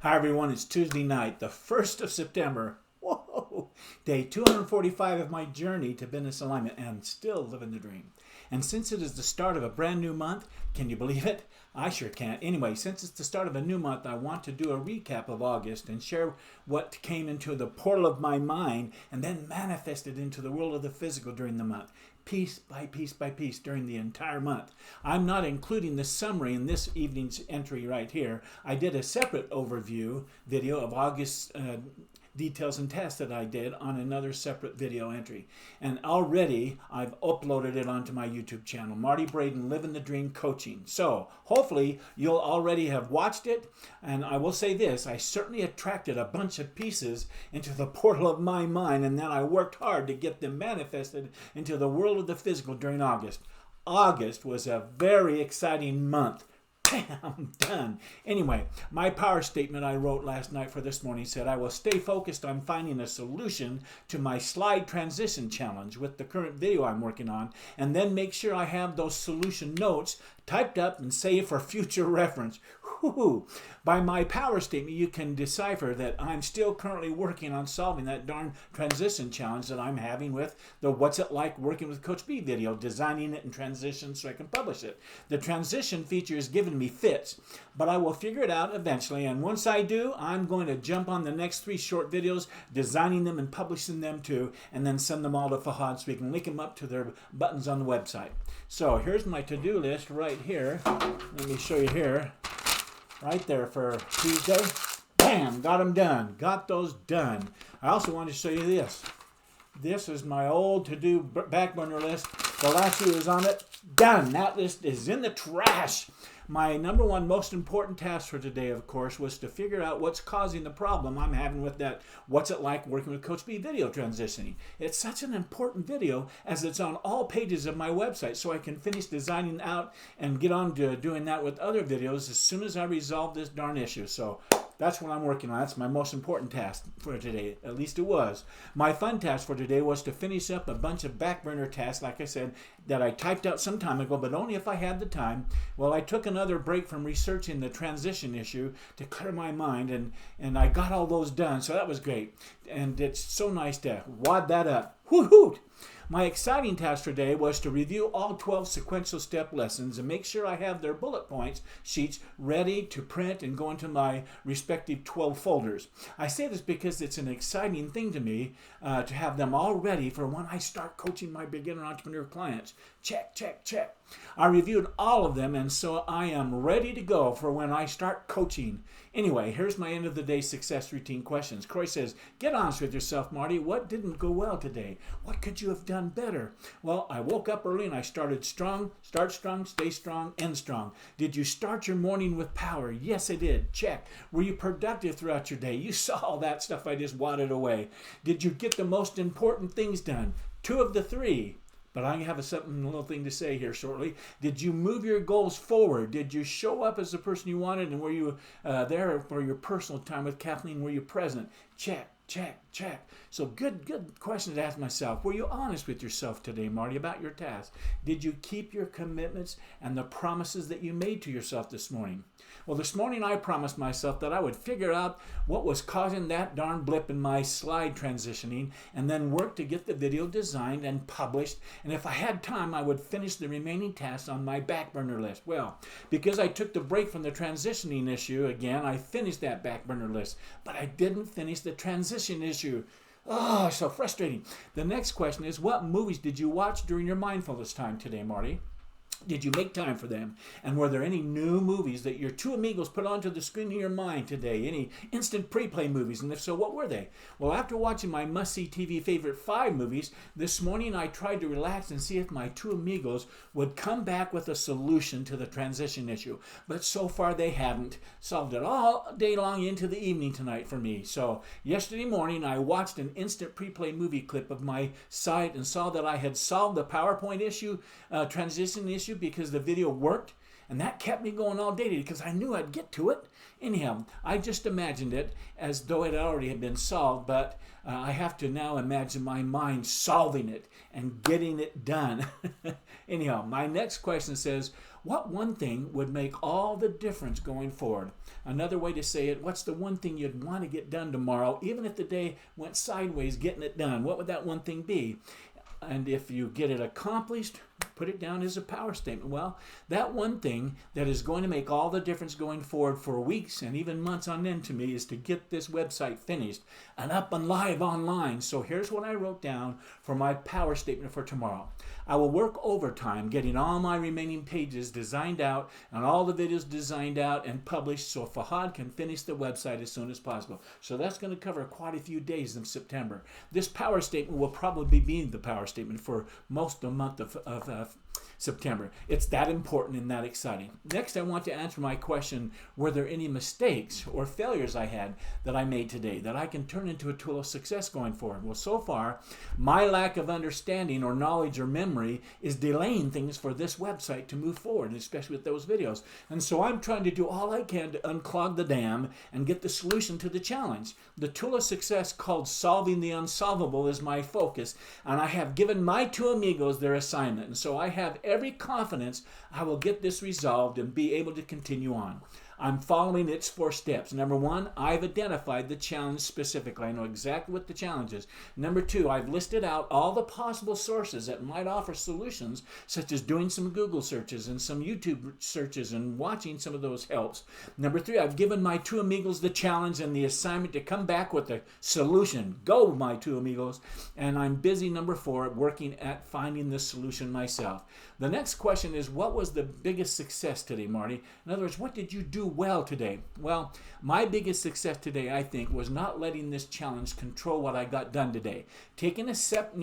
Hi everyone, it's Tuesday night, the 1st of September. Whoa! Day 245 of my journey to business alignment and still living the dream. And since it is the start of a brand new month, can you believe it? I sure can't. Anyway, since it's the start of a new month, I want to do a recap of August and share what came into the portal of my mind and then manifested into the world of the physical during the month. Piece by piece by piece during the entire month. I'm not including the summary in this evening's entry right here. I did a separate overview video of August details and tests that I did on another separate video entry. And already I've uploaded it onto my YouTube channel, Marty Braden Living the Dream Coaching. So hopefully you'll already have watched it. And I will say this, I certainly attracted a bunch of pieces into the portal of my mind, and then I worked hard to get them manifested into the world of the physical during August. August was a very exciting month. I'm done. Anyway, my power statement I wrote last night for this morning said, I will stay focused on finding a solution to my slide transition challenge with the current video I'm working on, and then make sure I have those solution notes typed up and saved for future reference. Whew. By my power statement, you can decipher that I'm still currently working on solving that darn transition challenge that I'm having with the What's It Like Working with Coach B video, designing it in transition so I can publish it. The transition feature is giving me fits, but I will figure it out eventually, and once I do, I'm going to jump on the next 3 short videos, designing them and publishing them too, and then send them all to Fahad so we can link them up to their buttons on the website. So here's my to-do list right here. Let me show you here. Right there for Tuesday. Bam! Got them done. Got those done. I also want to show you this. This is my old to-do back burner list. The last few is on it. Done. That list is in the trash. My number one most important task for today, of course, was to figure out what's causing the problem I'm having with that What's It Like Working with Coach B video transitioning. It's such an important video as it's on all pages of my website, so I can finish designing out and get on to doing that with other videos as soon as I resolve this darn issue. So that's what I'm working on. That's my most important task for today. At least it was. My fun task for today was to finish up a bunch of back burner tasks, like I said, that I typed out some time ago, but only if I had the time. Well, I took another break from researching the transition issue to clear my mind, and I got all those done, so that was great. And it's so nice to wad that up. Woo-hoo! My exciting task today was to review all 12 sequential step lessons and make sure I have their bullet points sheets ready to print and go into my respective 12 folders. I say this because it's an exciting thing to me to have them all ready for when I start coaching my beginner entrepreneur clients. Check, check, check. I reviewed all of them, and so I am ready to go for when I start coaching. Anyway, here's my end of the day success routine questions. Croy says, get honest with yourself, Marty. What didn't go well today? What could you have done better? Well, I woke up early and I started strong. Start strong, stay strong, end strong. Did you start your morning with power? Yes, I did. Check. Were you productive throughout your day? You saw all that stuff I just wadded away. Did you get the most important things done? 2 of the 3. But I have a little thing to say here shortly. Did you move your goals forward? Did you show up as the person you wanted? And were you there for your personal time with Kathleen? Were you present? Check, check, check. So good question to ask myself. Were you honest with yourself today, Marty, about your task? Did you keep your commitments and the promises that you made to yourself this morning? Well, this morning I promised myself that I would figure out what was causing that darn blip in my slide transitioning and then work to get the video designed and published. And if I had time, I would finish the remaining tasks on my back burner list. Well, because I took the break from the transitioning issue again, I finished that back burner list. But I didn't finish the transition issue. Oh, so frustrating. The next question is, what movies did you watch during your mindfulness time today, Marty? Did you make time for them? And were there any new movies that your 2 amigos put onto the screen in your mind today? Any instant pre-play movies? And if so, what were they? Well, after watching my must-see TV favorite 5 movies, this morning I tried to relax and see if my 2 amigos would come back with a solution to the transition issue. But so far they hadn't. Solved it all day long into the evening tonight for me. So yesterday morning I watched an instant pre-play movie clip of my site and saw that I had solved the PowerPoint issue, transition issue, because the video worked And that kept me going all day because I knew I'd get to it. Anyhow, I just imagined it as though it already had been solved, but I have to now imagine my mind solving it and getting it done. Anyhow, my next question says, what one thing would make all the difference going forward? Another way to say it, what's the one thing you'd want to get done tomorrow, even if the day went sideways getting it done? What would that one thing be? And if you get it accomplished, put it down as a power statement. Well, that one thing that is going to make all the difference going forward for weeks and even months on end to me is to get this website finished and up and live online. So here's what I wrote down for my power statement for tomorrow. I will work overtime getting all my remaining pages designed out and all the videos designed out and published so Fahad can finish the website as soon as possible. So that's going to cover quite a few days in September. This power statement will probably be the power statement for most of the month of September. It's that important and that exciting. Next, I want to answer my question, were there any mistakes or failures I had that I made today that I can turn into a tool of success going forward? Well, so far, my lack of understanding or knowledge or memory is delaying things for this website to move forward, especially with those videos. And so I'm trying to do all I can to unclog the dam and get the solution to the challenge. The tool of success called Solving the Unsolvable is my focus, and I have given my two amigos their assignment. And so I have every confidence I will get this resolved and be able to continue on. I'm following its 4 steps. Number 1, I've identified the challenge specifically. I know exactly what the challenge is. Number 2, I've listed out all the possible sources that might offer solutions, such as doing some Google searches and some YouTube searches and watching some of those helps. Number 3, I've given my two amigos the challenge and the assignment to come back with a solution. Go, my two amigos. And I'm busy, number 4, working at finding the solution myself. The next question is, what was the biggest success today, Marty? In other words, what did you do well today? Well, my biggest success today, I think, was not letting this challenge control what I got done today. Taking a step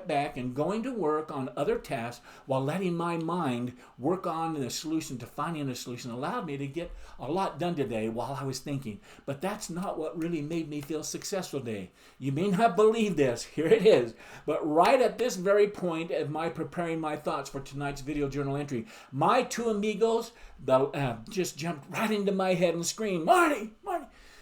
back and going to work on other tasks while letting my mind work on the solution to finding a solution allowed me to get a lot done today while I was thinking. But that's not what really made me feel successful today. You may not believe this. Here it is. But right at this very point of my preparing my thoughts for tonight's video journal entry, my two amigos just jumped right into my head and screamed, Marty,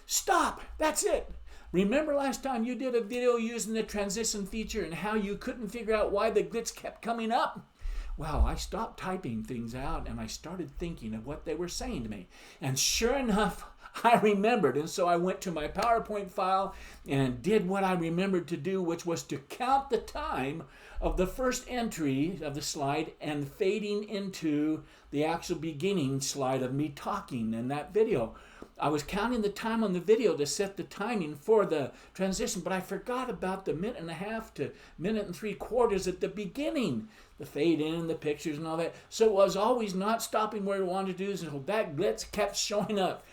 stop, that's it. Remember last time you did a video using the transition feature and how you couldn't figure out why the glitch kept coming up? Well, I stopped typing things out and I started thinking of what they were saying to me. And sure enough, I remembered. And so I went to my PowerPoint file and did what I remembered to do, which was to count the time of the first entry of the slide and fading into the actual beginning slide of me talking in that video. I was counting the time on the video to set the timing for the transition, but I forgot about the 1.5 to 1.75 at the beginning, the fade in, the pictures and all that. So it was always not stopping where we wanted to do, so that glitch kept showing up.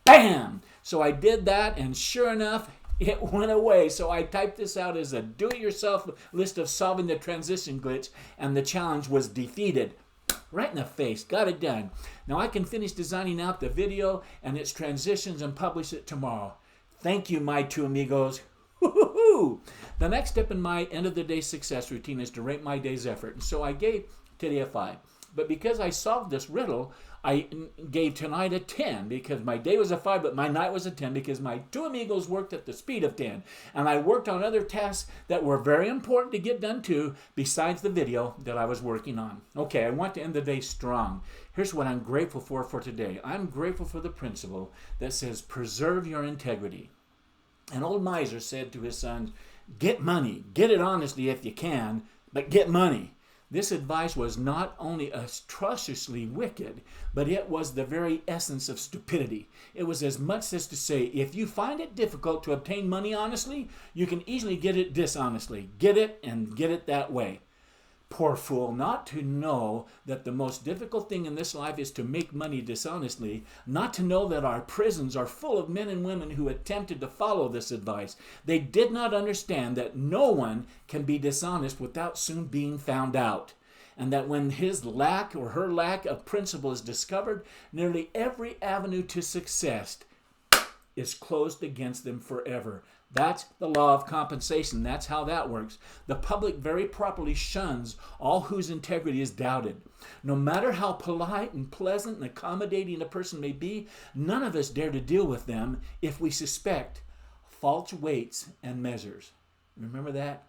Bam! So I did that, and sure enough, it went away. So I typed this out as a do-it-yourself list of solving the transition glitch, and the challenge was defeated. Right in the face. Got it done. Now I can finish designing out the video and its transitions and publish it tomorrow. Thank you, my two amigos. Woo-hoo-hoo! The next step in my end-of-the-day success routine is to rate my day's effort. And so I gave today a 5. But because I solved this riddle, I gave tonight a 10 because my day was a 5, but my night was a 10 because my two amigos worked at the speed of 10. And I worked on other tasks that were very important to get done too, besides the video that I was working on. Okay, I want to end the day strong. Here's what I'm grateful for today. I'm grateful for the principle that says, preserve your integrity. An old miser said to his sons, get money, get it honestly if you can, but get money. This advice was not only atrociously wicked, but it was the very essence of stupidity. It was as much as to say, if you find it difficult to obtain money honestly, you can easily get it dishonestly. Get it and get it that way. Poor fool, not to know that the most difficult thing in this life is to make money dishonestly, not to know that our prisons are full of men and women who attempted to follow this advice. They did not understand that no one can be dishonest without soon being found out, and that when his lack or her lack of principle is discovered, nearly every avenue to success is closed against them forever. That's the law of compensation. That's how that works. The public very properly shuns all whose integrity is doubted. No matter how polite and pleasant and accommodating a person may be, none of us dare to deal with them if we suspect false weights and measures. Remember that?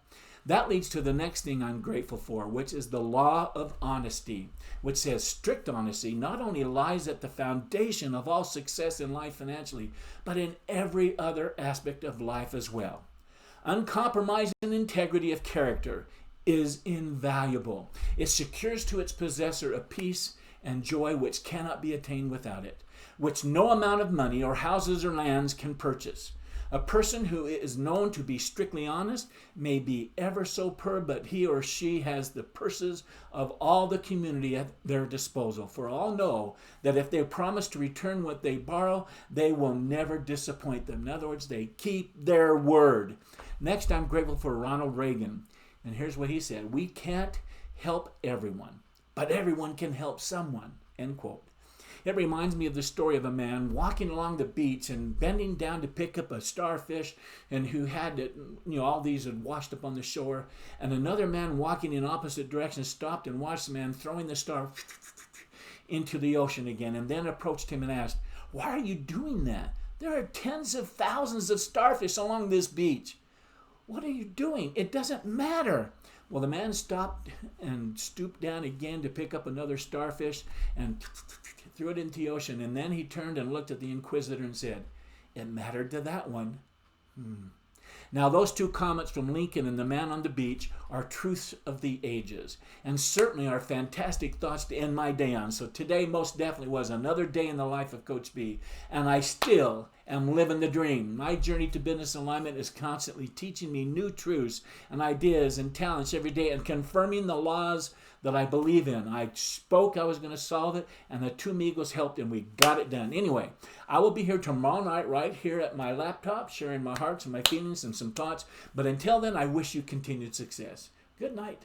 That leads to the next thing I'm grateful for, which is the law of honesty, which says strict honesty not only lies at the foundation of all success in life financially, but in every other aspect of life as well. Uncompromising integrity of character is invaluable. It secures to its possessor a peace and joy which cannot be attained without it, which no amount of money or houses or lands can purchase. A person who is known to be strictly honest may be ever so poor, but he or she has the purses of all the community at their disposal. For all know that if they promise to return what they borrow, they will never disappoint them. In other words, they keep their word. Next, I'm grateful for Ronald Reagan. And here's what he said: "We can't help everyone, but everyone can help someone." End quote. It reminds me of the story of a man walking along the beach and bending down to pick up a starfish, and who had it, all these had washed up on the shore. And another man walking in opposite direction stopped and watched the man throwing the star into the ocean again, and then approached him and asked, "Why are you doing that? There are tens of thousands of starfish along this beach. What are you doing? It doesn't matter." Well, the man stopped and stooped down again to pick up another starfish and threw it into the ocean. And then he turned and looked at the inquisitor and said, "It mattered to that one." Now, those two comments from Lincoln and the man on the beach are truths of the ages, and certainly are fantastic thoughts to end my day on. So today most definitely was another day in the life of Coach B, and I still am living the dream. My journey to business alignment is constantly teaching me new truths and ideas and talents every day, and confirming the laws that I believe in. I spoke I was going to solve it, and the two amigos helped, and we got it done. Anyway, I will be here tomorrow night right here at my laptop, sharing my hearts and my feelings and some thoughts. But until then, I wish you continued success. Good night.